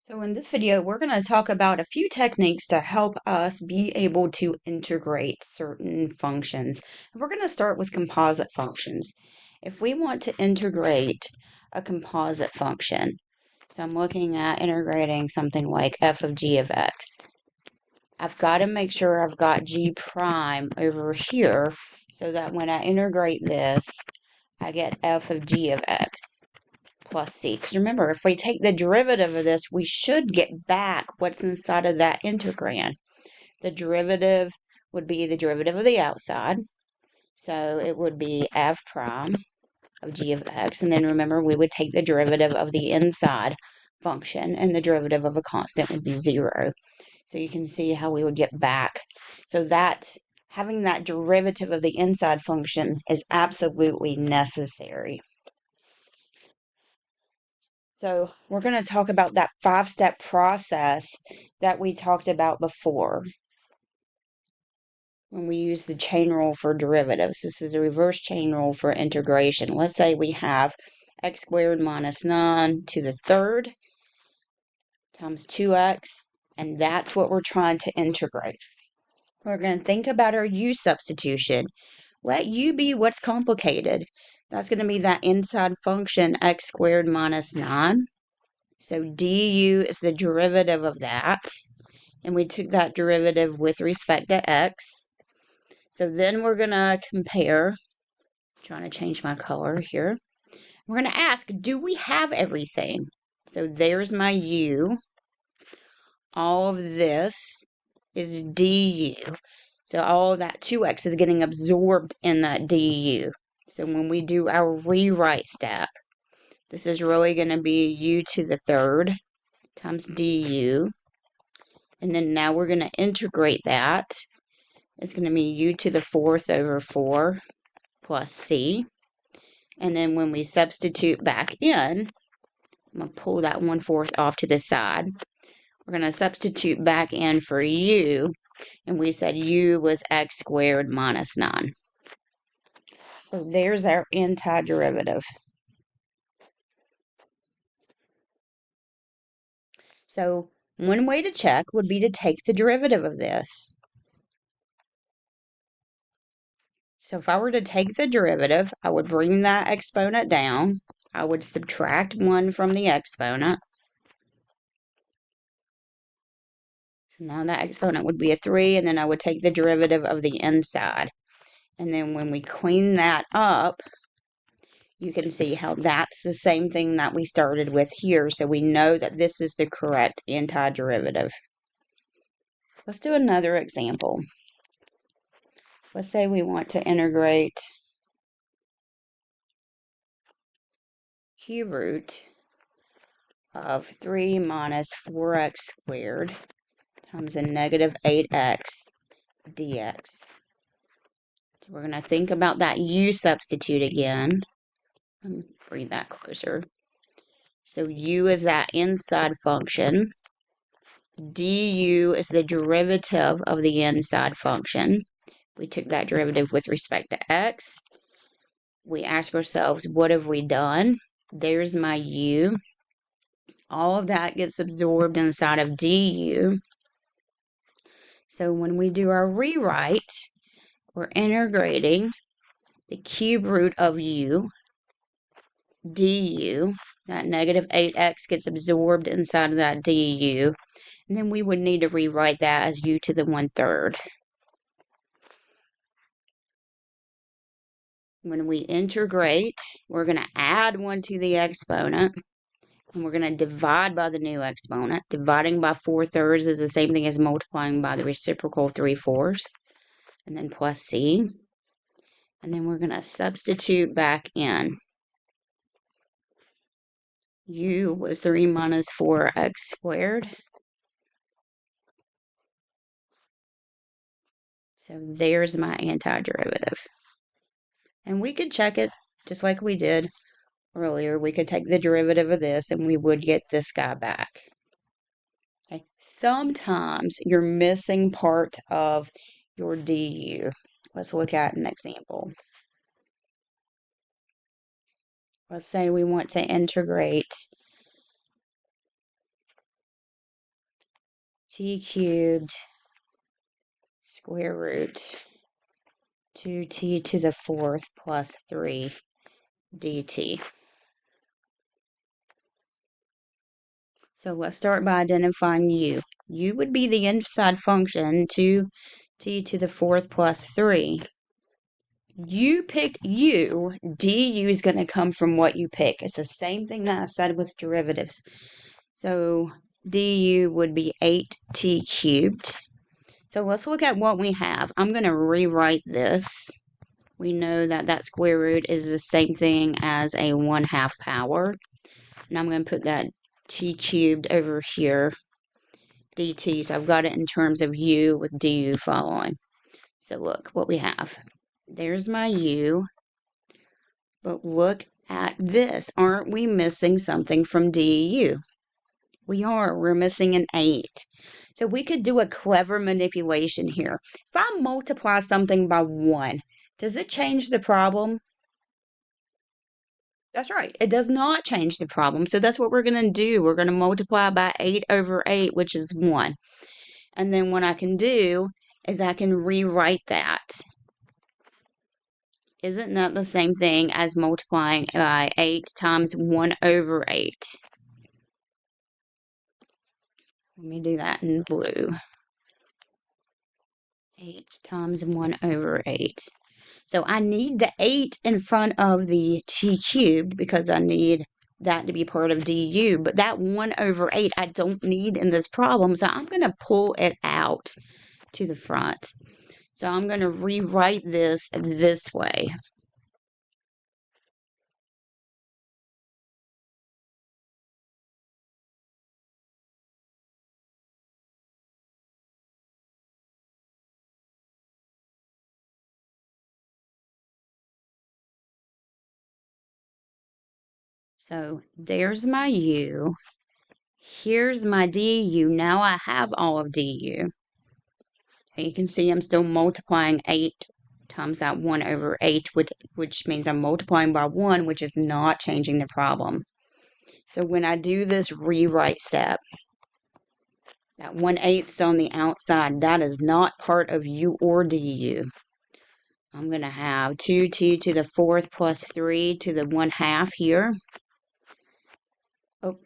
So in this video, we're going to talk about a few techniques to help us be able to integrate certain functions. And we're going to start with composite functions. If we want to integrate a composite function, so I'm looking at integrating something like f of g of x. I've got to make sure I've got g prime over here so that when I integrate this, I get f of g of x plus c. Because remember, if we take the derivative of this, we should get back what's inside of that integrand. The derivative would be the derivative of the outside. So it would be f prime of g of x. And then remember, we would take the derivative of the inside function, and the derivative of a constant would be 0. So you can see how we would get back. So that having that derivative of the inside function is absolutely necessary. So we're going to talk about that 5-step process that we talked about before when we use the chain rule for derivatives. This is a reverse chain rule for integration. Let's say we have x squared minus 9 to the third times 2x, and that's what we're trying to integrate. We're going to think about our u substitution. Let u be what's complicated. That's going to be that inside function x squared minus 9. So du is the derivative of that, and we took that derivative with respect to x. So then we're going to compare, trying to change my color here. We're going to ask, do we have everything? So there's my u. All of this is du. So all of that 2x is getting absorbed in that du. So when we do our rewrite step, this is really going to be u to the third times du. And then now we're going to integrate that. It's going to be u to the fourth over 4 plus c. And then when we substitute back in, I'm going to pull that 1/4 off to the side. We're going to substitute back in for u, and we said u was x squared minus 9. So there's our antiderivative. So one way to check would be to take the derivative of this. So if I were to take the derivative, I would bring that exponent down. I would subtract 1 from the exponent. So now that exponent would be a 3, and then I would take the derivative of the inside. And then when we clean that up, you can see how that's the same thing that we started with here. So we know that this is the correct antiderivative. Let's do another example. Let's say we want to integrate cube root of 3 minus 4x squared times a negative 8x dx. So we're going to think about that u substitute again. Let me bring that closer. So u is that inside function. Du is the derivative of the inside function. We took that derivative with respect to x. We asked ourselves, what have we done? There's my u. All of that gets absorbed inside of du. So when we do our rewrite, we're integrating the cube root of u du. That negative 8x gets absorbed inside of that du. And then we would need to rewrite that as u to the 1/3. When we integrate, we're going to add 1 to the exponent, and we're going to divide by the new exponent. Dividing by 4/3 is the same thing as multiplying by the reciprocal 3/4, and then plus c. And then we're going to substitute back in. U was 3 minus 4x squared. So there's my antiderivative. And we could check it just like we did earlier. We could take the derivative of this and we would get this guy back. Okay. Sometimes you're missing part of your du. Let's look at an example. Let's say we want to integrate t cubed square root 2t to the fourth plus 3 dt. So let's start by identifying u. U would be the inside function 2t to the fourth plus 3. You pick u, du is going to come from what you pick. It's the same thing that I said with derivatives. So du would be 8t cubed. So let's look at what we have. I'm going to rewrite this. We know that that square root is the same thing as a 1/2 power. And I'm going to put that t cubed over here, dt. So I've got it in terms of u with du following. So look what we have. There's my u. But look at this. Aren't we missing something from du? We are. We're missing an 8. So we could do a clever manipulation here. If I multiply something by 1, does it change the problem? That's right. It does not change the problem. So that's what we're going to do. We're going to multiply by 8 over 8, which is 1. And then what I can do is I can rewrite that. Isn't that the same thing as multiplying by 8 times 1 over 8? Let me do that in blue. 8 times 1 over 8. So I need the 8 in front of the t cubed because I need that to be part of du. But that 1 over 8 I don't need in this problem. So I'm going to pull it out to the front. So I'm going to rewrite this way. So there's my u. Here's my du. Now I have all of du. You can see I'm still multiplying 8 times that 1 over 8, which means I'm multiplying by 1, which is not changing the problem. So when I do this rewrite step, that 1/8 on the outside, that is not part of u or du. I'm going to have 2t to the fourth plus 3 to the 1/2 here. Oh,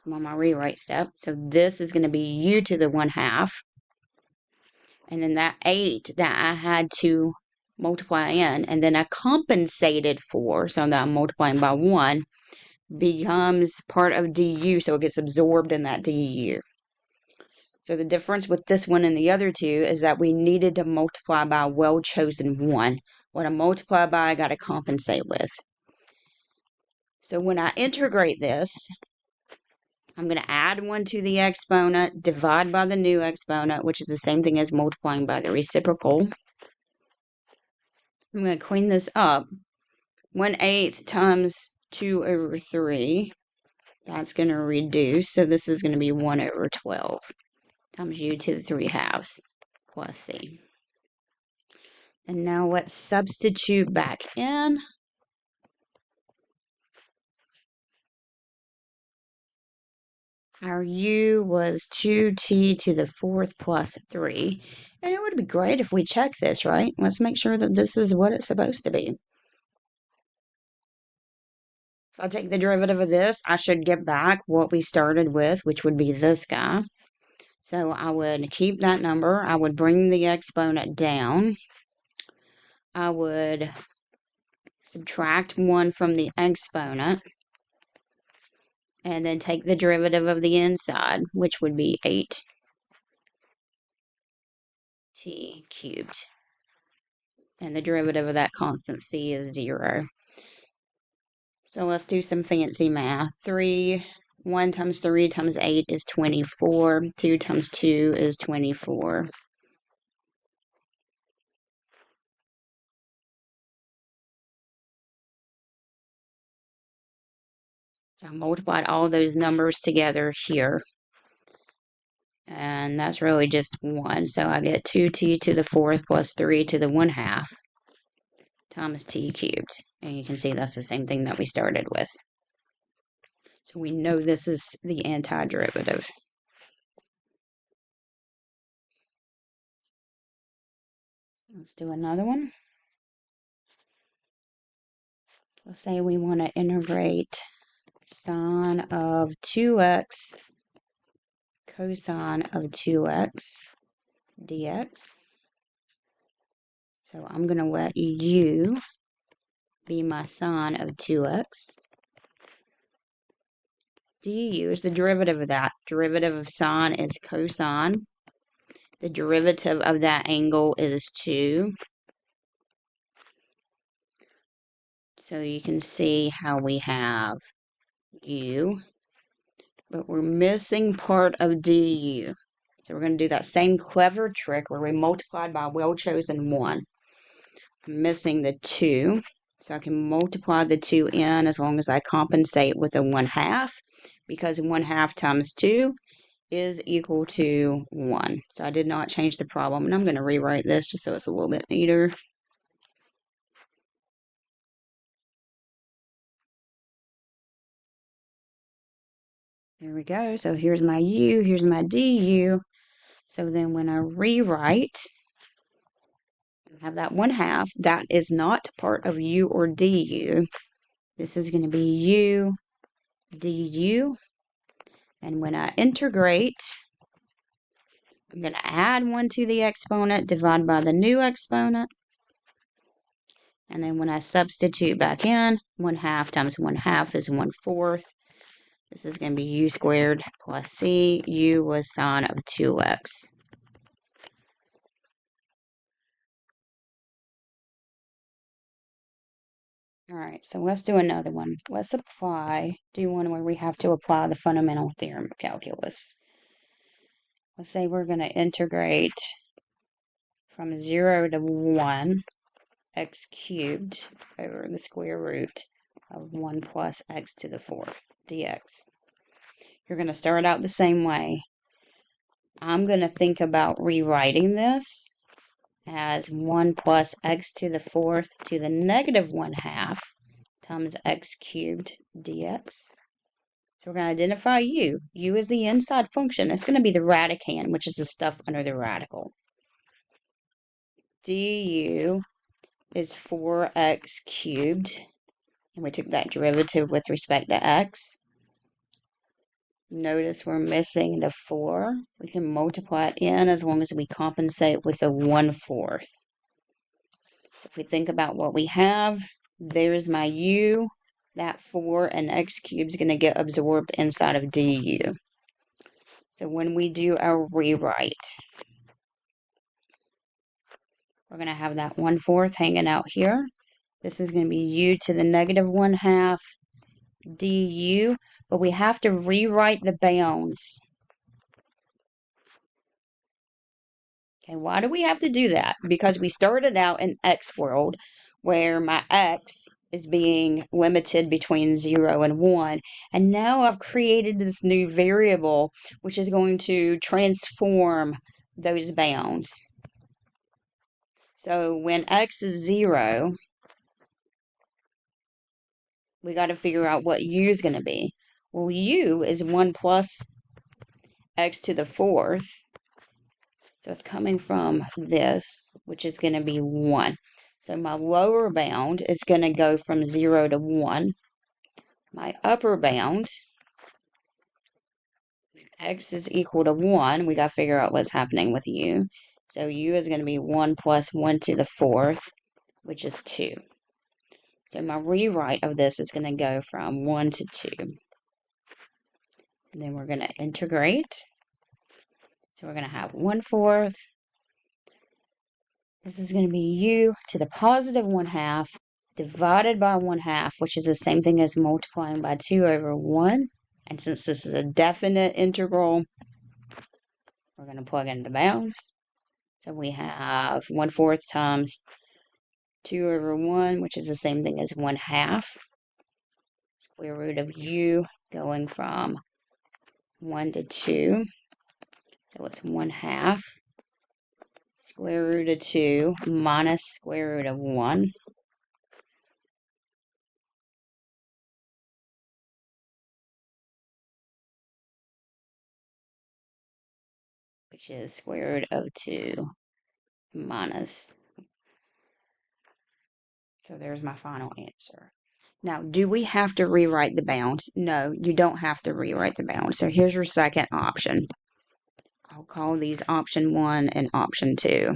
I'm on my rewrite step. So this is going to be u to the 1/2. And then that 8 that I had to multiply in, and then I compensated for, so that I'm multiplying by 1, becomes part of du, so it gets absorbed in that du. So the difference with this one and the other two is that we needed to multiply by a well-chosen 1. What I multiply by, I got to compensate with. So when I integrate this, I'm going to add 1 to the exponent, divide by the new exponent, which is the same thing as multiplying by the reciprocal. I'm going to clean this up. 1/8 times 2 over 3. That's going to reduce. So this is going to be 1 over 12 times u to the 3/2 plus c. And now let's substitute back in. Our u was 2t to the fourth plus 3. And it would be great if we check this, right? Let's make sure that this is what it's supposed to be. If I take the derivative of this, I should get back what we started with, which would be this guy. So I would keep that number. I would bring the exponent down. I would subtract 1 from the exponent. And then take the derivative of the inside, which would be 8t cubed. And the derivative of that constant c is 0. So let's do some fancy math. 1 times 3 times 8 is 24. 2 times 2 is 24. So I multiplied all those numbers together here. And that's really just 1. So I get 2t to the fourth plus 3 to the 1/2 times t cubed. And you can see that's the same thing that we started with. So we know this is the antiderivative. Let's do another one. Let's say we want to integrate sine of 2x cosine of 2x dx. So I'm going to let u be my sine of 2x. du is the derivative of that. Derivative of sine is cosine. The derivative of that angle is 2. So you can see how we have u, but we're missing part of du. So we're going to do that same clever trick where we multiplied by a well-chosen 1. I'm missing the 2, so I can multiply the 2 in as long as I compensate with a 1/2, because 1/2 times 2 is equal to 1. So I did not change the problem, and I'm going to rewrite this just so it's a little bit neater. There we go. So here's my u, here's my du. So then when I rewrite, I have that 1/2. That is not part of u or du. This is going to be u du. And when I integrate, I'm going to add 1 to the exponent, divide by the new exponent. And then when I substitute back in, 1/2 times 1/2 is 1/4. This is going to be u squared plus c. U was sine of 2x. All right, so let's do another one. Let's do one where we have to apply the fundamental theorem of calculus. Let's say we're going to integrate from 0 to 1 x cubed over the square root of 1 plus x to the 4th dx. You're going to start out the same way. I'm going to think about rewriting this as 1 plus x to the 4th to the negative 1/2 times x cubed dx. So we're going to identify u. U is the inside function. It's going to be the radicand, which is the stuff under the radical. du is 4x cubed, and we took that derivative with respect to x. Notice we're missing the 4. We can multiply it in as long as we compensate with the 1/4. So if we think about what we have, there's my u. That 4 and x cubed is going to get absorbed inside of du. So when we do our rewrite, we're going to have that 1/4 hanging out here. This is going to be u to the negative 1/2 du, but we have to rewrite the bounds. Okay, why do we have to do that? Because we started out in x world where my x is being limited between 0 and 1, and now I've created this new variable which is going to transform those bounds. So when x is 0, we got to figure out what u is going to be. Well, u is 1 plus x to the 4th. So it's coming from this, which is going to be 1. So my lower bound is going to go from 0 to 1. My upper bound, x is equal to 1. We got to figure out what's happening with u. So u is going to be 1 plus 1 to the 4th, which is 2. So my rewrite of this is going to go from 1 to 2. And then we're going to integrate. So we're going to have 1/4. This is going to be u to the positive 1/2 divided by 1/2, which is the same thing as multiplying by 2 over 1. And since this is a definite integral, we're going to plug in the bounds. So we have 1/4 times 2 over 1, which is the same thing as 1/2. Square root of u going from 1 to 2. So it's 1/2. Square root of 2 minus square root of 1. Which is square root of 2 minus So there's my final answer. Now, do we have to rewrite the bounds? No, you don't have to rewrite the bounds. So here's your second option. I'll call these option 1 and option 2.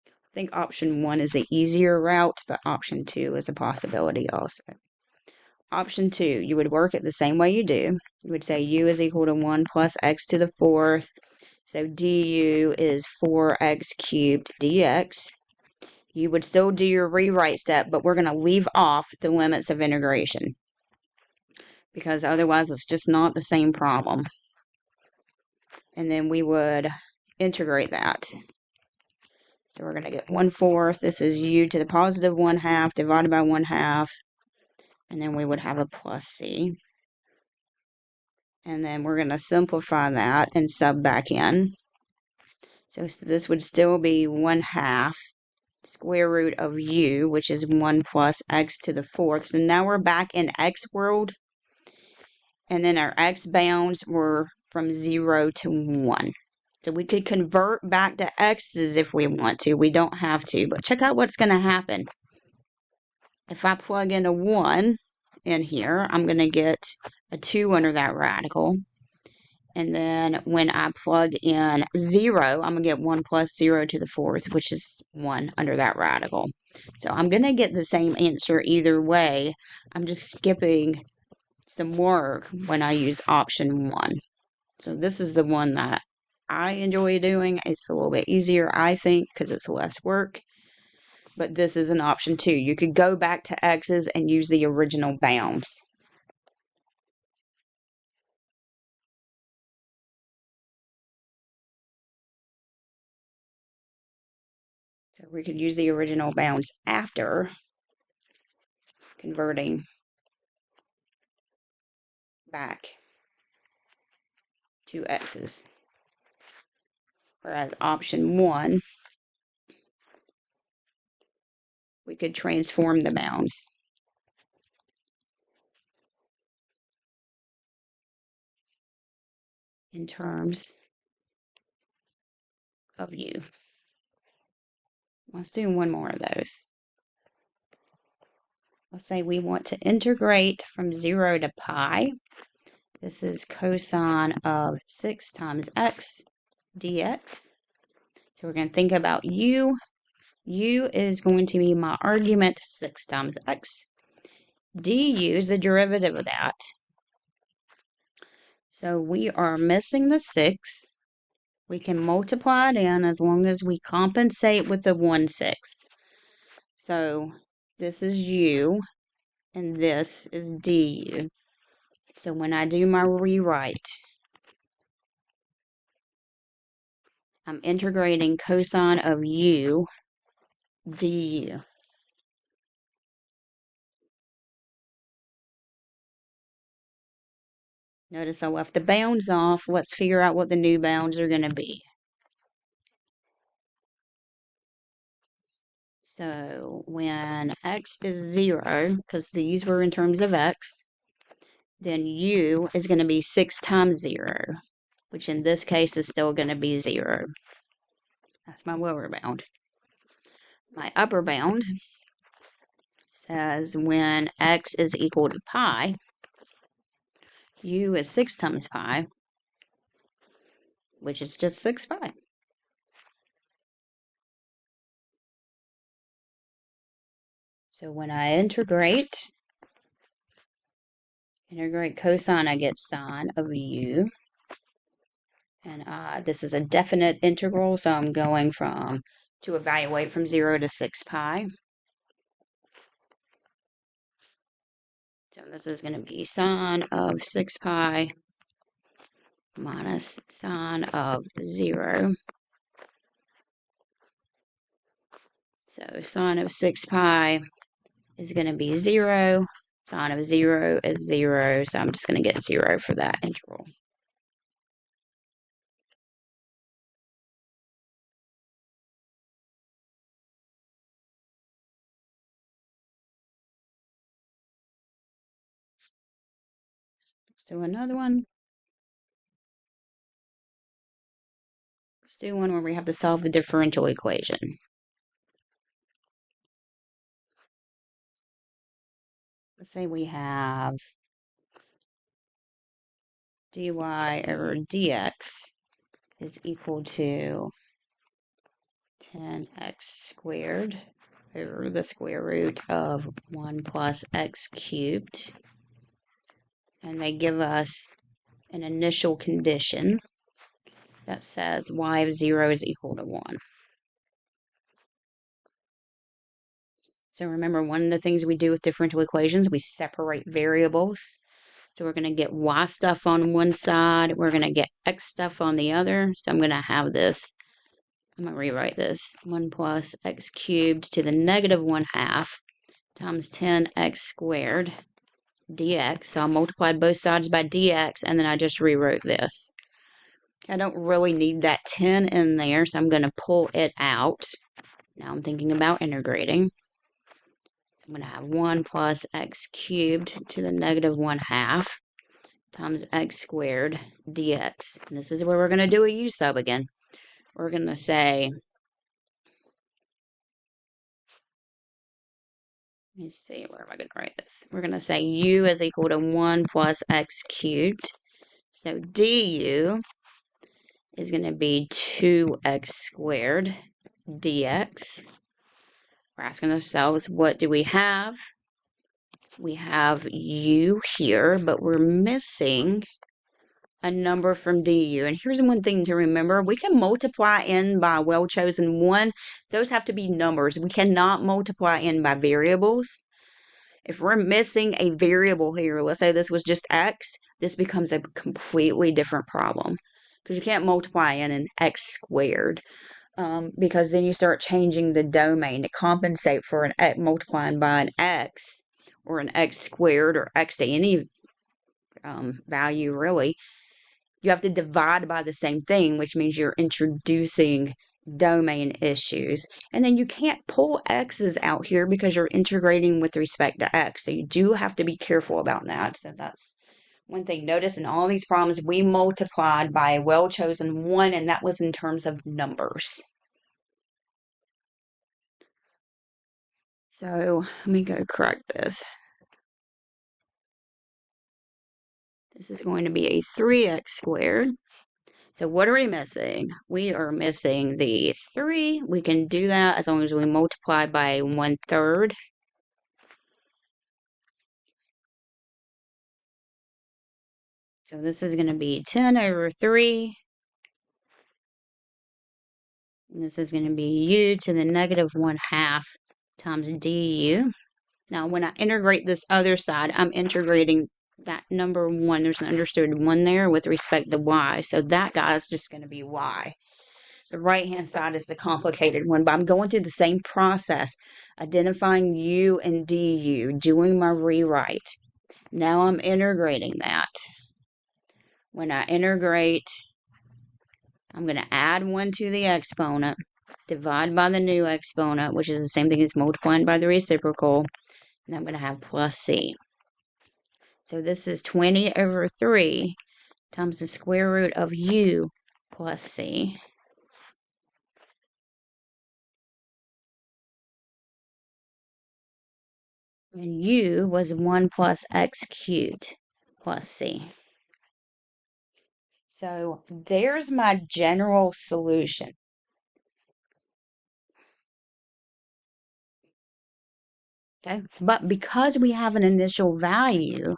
I think option 1 is the easier route, but option 2 is a possibility also. Option 2, you would work it the same way you do. You would say u is equal to 1 plus x to the 4th. So du is 4x cubed dx. You would still do your rewrite step, but we're going to leave off the limits of integration, because otherwise it's just not the same problem. And then we would integrate that. So we're going to get 1/4. This is u to the positive 1/2 divided by 1/2. And then we would have a plus c. And then we're going to simplify that and sub back in. So this would still be 1/2 square root of u, which is 1 plus x to the 4th. So now we're back in x world. And then our x bounds were from 0 to 1. So we could convert back to x's if we want to. We don't have to. But check out what's going to happen. If I plug in a 1 in here, I'm going to get a 2 under that radical. And then when I plug in 0, I'm going to get 1 plus 0 to the 4th, which is 1 under that radical. So I'm going to get the same answer either way. I'm just skipping some work when I use option 1. So this is the one that I enjoy doing. It's a little bit easier, I think, because it's less work. But this is an option 2. You could go back to x's and use the original bounds. So we could use the original bounds after converting back to x's. Whereas option 1, we could transform the bounds in terms of u. Let's do one more of those. Let's say we want to integrate from 0 to pi. This is cosine of 6 times x dx. So we're going to think about u. U is going to be my argument, 6 times x. Du is the derivative of that. So we are missing the 6. We can multiply it in as long as we compensate with the 1/6. So this is u, and this is du. So when I do my rewrite, I'm integrating cosine of u du. Notice I left the bounds off. Let's figure out what the new bounds are going to be. So when x is 0, because these were in terms of x, then u is going to be 6 times 0, which in this case is still going to be 0. That's my lower bound. My upper bound says when x is equal to pi, u is 6 times pi, which is just 6 pi. So when I integrate cosine, I get sine of u. And this is a definite integral, so I'm going to evaluate from 0 to 6 pi. So this is going to be sine of 6 pi minus sine of 0. So sine of 6 pi is going to be 0. Sine of 0 is 0, so I'm just going to get 0 for that integral. Let's do another one. Let's do one where we have to solve the differential equation. let's say we have dy over dx is equal to 10x squared over the square root of 1 plus x cubed. And they give us an initial condition that says y of 0 is equal to 1. So remember, one of the things we do with differential equations, we separate variables. So we're going to get y stuff on one side, we're going to get x stuff on the other. So I'm going to have this, I'm going to rewrite this, 1 plus x cubed to the negative 1/2 times 10x squared dx. So I multiplied both sides by dx, and then I just rewrote this. I don't really need that 10 in there, so I'm going to pull it out. Now I'm thinking about integrating. I'm going to have 1 plus x cubed to the negative 1/2 times x squared dx. And this is where we're going to do a u sub again. We're going to say, let me see, where am I going to write this? We're going to say u is equal to 1 plus x cubed. So du is going to be 2x squared dx. We're asking ourselves, what do we have? We have u here, but we're missing a number from du. And here's one thing to remember. We can multiply n by well-chosen 1. Those have to be numbers. We cannot multiply n by variables. If we're missing a variable here, let's say this was just x, this becomes a completely different problem. Because you can't multiply n and x squared. Because then you start changing the domain to compensate for an x multiplying by an x or an x squared or x to any value really. You have to divide by the same thing, which means you're introducing domain issues. And then you can't pull x's out here because you're integrating with respect to x. So you do have to be careful about that. So that's one thing. Notice in all these problems, we multiplied by a well-chosen 1, and that was in terms of numbers. So let me go correct this. This is going to be a 3x squared. So what are we missing? We are missing the 3. We can do that as long as we multiply by 1/3. So this is going to be 10 over 3. And this is going to be u to the negative 1/2 times du. Now, when I integrate this other side, I'm integrating that number 1. There's an understood 1 there with respect to y. So that guy is just going to be y. The right-hand side is the complicated one, but I'm going through the same process, identifying u and du, doing my rewrite. Now I'm integrating that. When I integrate, I'm going to add 1 to the exponent, divide by the new exponent, which is the same thing as multiplying by the reciprocal, and I'm going to have plus c. So this is 20 over 3 times the square root of u plus c. And u was 1 plus x cubed plus c. So there's my general solution. Okay, but because we have an initial value,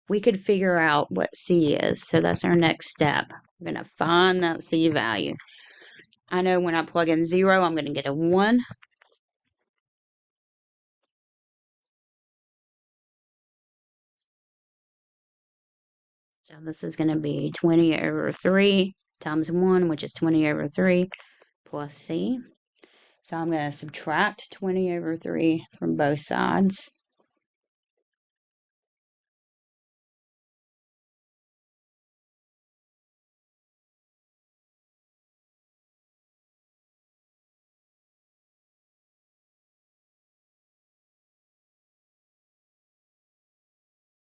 we could figure out what c is. So that's our next step. We're going to find that c value. I know when I plug in 0, I'm going to get a 1. So this is going to be 20 over 3 times 1, which is 20 over 3 plus c. So I'm going to subtract 20 over 3 from both sides.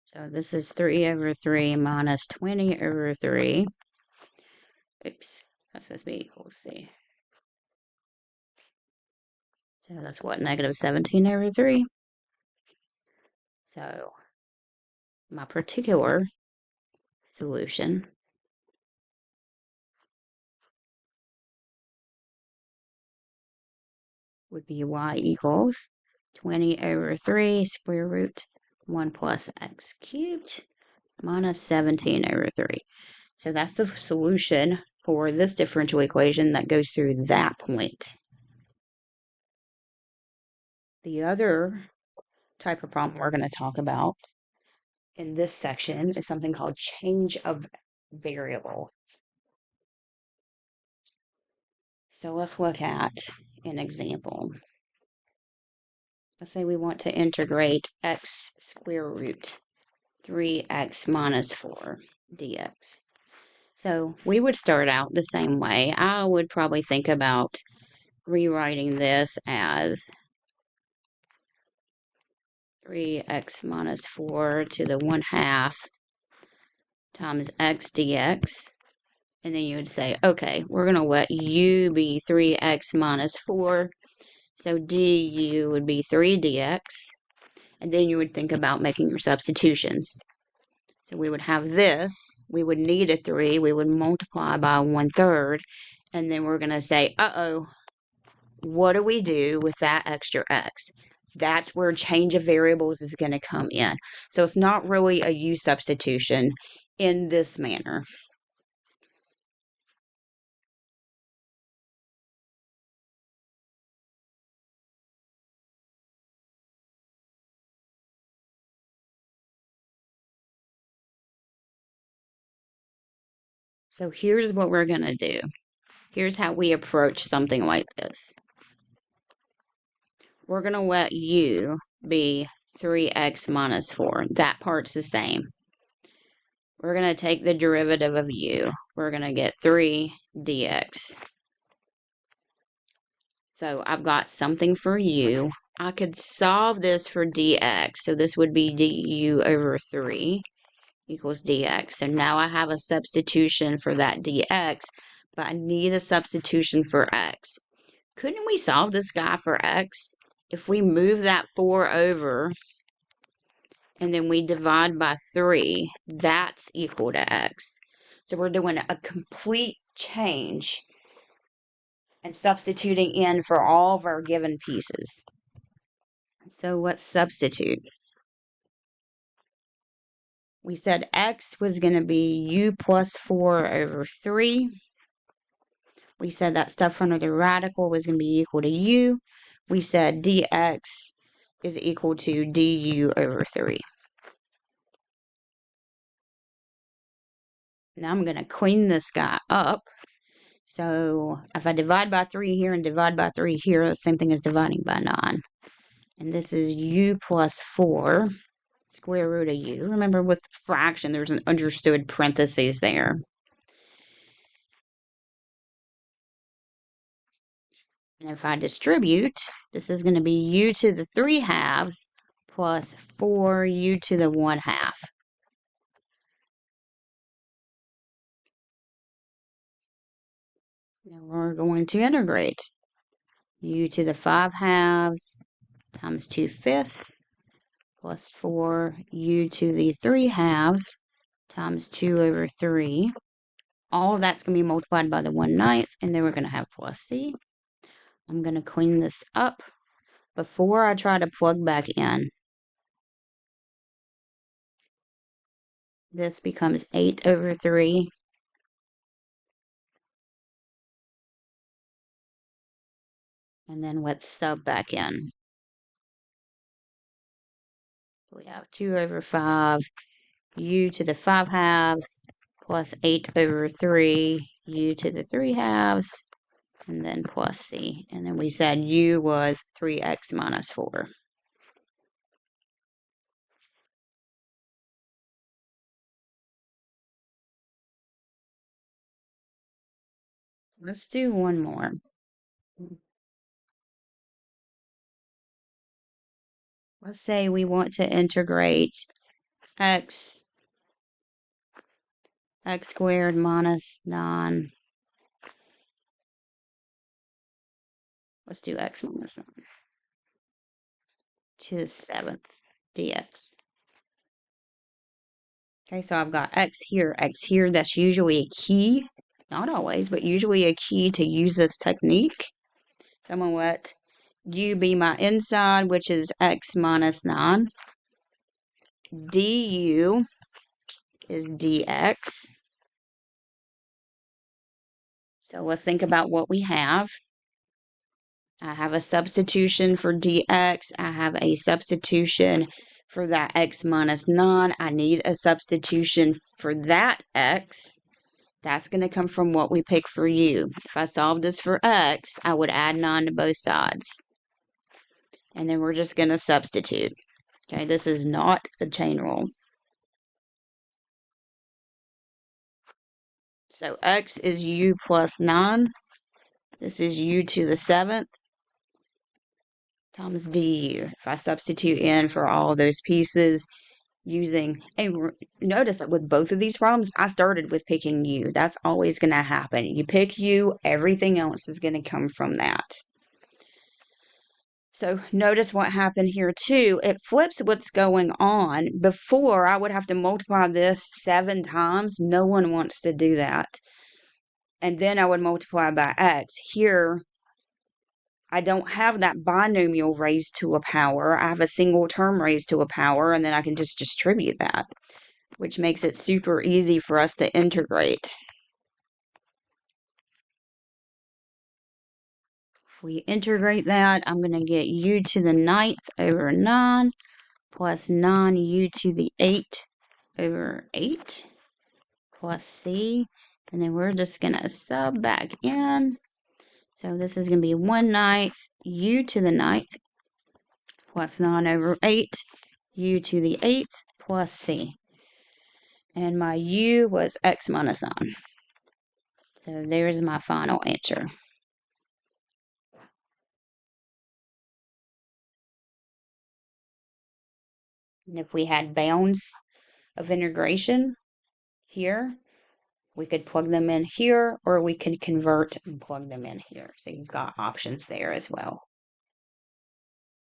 So this is 3 over 3 minus 20 over 3. Oops, that's supposed to be equal c. So that's what, negative 17 over 3? So my particular solution would be y equals 20 over 3 square root 1 plus x cubed minus 17 over 3. So that's the solution for this differential equation that goes through that point. The other type of problem we're going to talk about in this section is something called change of variable. So let's look at an example. Let's say we want to integrate x square root 3x minus 4 dx. So we would start out the same way. I would probably think about rewriting this as 3x minus 4 to the 1/2 times x dx. And then you would say, okay, we're going to let u be 3x minus 4. So du would be 3 dx. And then you would think about making your substitutions. So we would have this. We would need a 3. We would multiply by 1/3. And then we're going to say, uh-oh, what do we do with that extra x? That's where change of variables is going to come in. So it's not really a u substitution in this manner. So here's what we're going to do. Here's how we approach something like this. We're going to let u be 3x minus 4. That part's the same. We're going to take the derivative of u. We're going to get 3 dx. So I've got something for u. I could solve this for dx. So this would be du over 3 equals dx. So now I have a substitution for that dx, but I need a substitution for x. Couldn't we solve this guy for x? If we move that 4 over and then we divide by 3, that's equal to x. So we're doing a complete change and substituting in for all of our given pieces. So let's substitute. We said x was going to be u plus 4 over 3. We said that stuff under the radical was going to be equal to u. We said dx is equal to du over 3. Now I'm going to clean this guy up. So if I divide by 3 here and divide by 3 here, the same thing as dividing by 9. And this is u plus 4 square root of u. Remember, with fraction, there's an understood parentheses there. And if I distribute, this is going to be u to the 3/2 plus 4u to the 1/2. Now we're going to integrate. U to the 5/2 times 2/5 plus 4u to the 3/2 times 2 over 3. All of that's going to be multiplied by the 1/9, and then we're going to have plus c. I'm going to clean this up before I try to plug back in. This becomes 8 over 3. And then let's sub back in. We have 2 over 5, u to the 5/2 plus 8 over 3, u to the 3/2, and then plus c. And then we said u was 3x minus 4. Let's do one more. Let's say we want to integrate x squared minus 9. Let's do x minus 9 to the 7th dx. Okay, so I've got x here. That's usually a key. Not always, but usually a key to use this technique. So I'm going to let u be my inside, which is x minus 9. Du is dx. So let's think about what we have. I have a substitution for dx. I have a substitution for that x minus 9. I need a substitution for that x. That's going to come from what we pick for u. If I solve this for x, I would add 9 to both sides. And then we're just going to substitute. Okay, this is not a chain rule. So x is u plus 9. This is u to the 7th times du. If I substitute in for all those pieces using, and notice that with both of these problems, I started with picking u. That's always going to happen. You pick u, everything else is going to come from that. So notice what happened here too. It flips what's going on. Before, I would have to multiply this 7 times. No one wants to do that. And then I would multiply by x. Here, I don't have that binomial raised to a power. I have a single term raised to a power, and then I can just distribute that, which makes it super easy for us to integrate. If we integrate that, I'm going to get u to the 9th over 9 plus 9u to the 8 over 8 plus c. And then we're just going to sub back in. So this is going to be 1/9 u to the 9th plus 9 over 8 u to the 8th plus c. And my u was x minus 9. So there's my final answer. And if we had bounds of integration here, we could plug them in here, or we could convert and plug them in here. So you've got options there as well.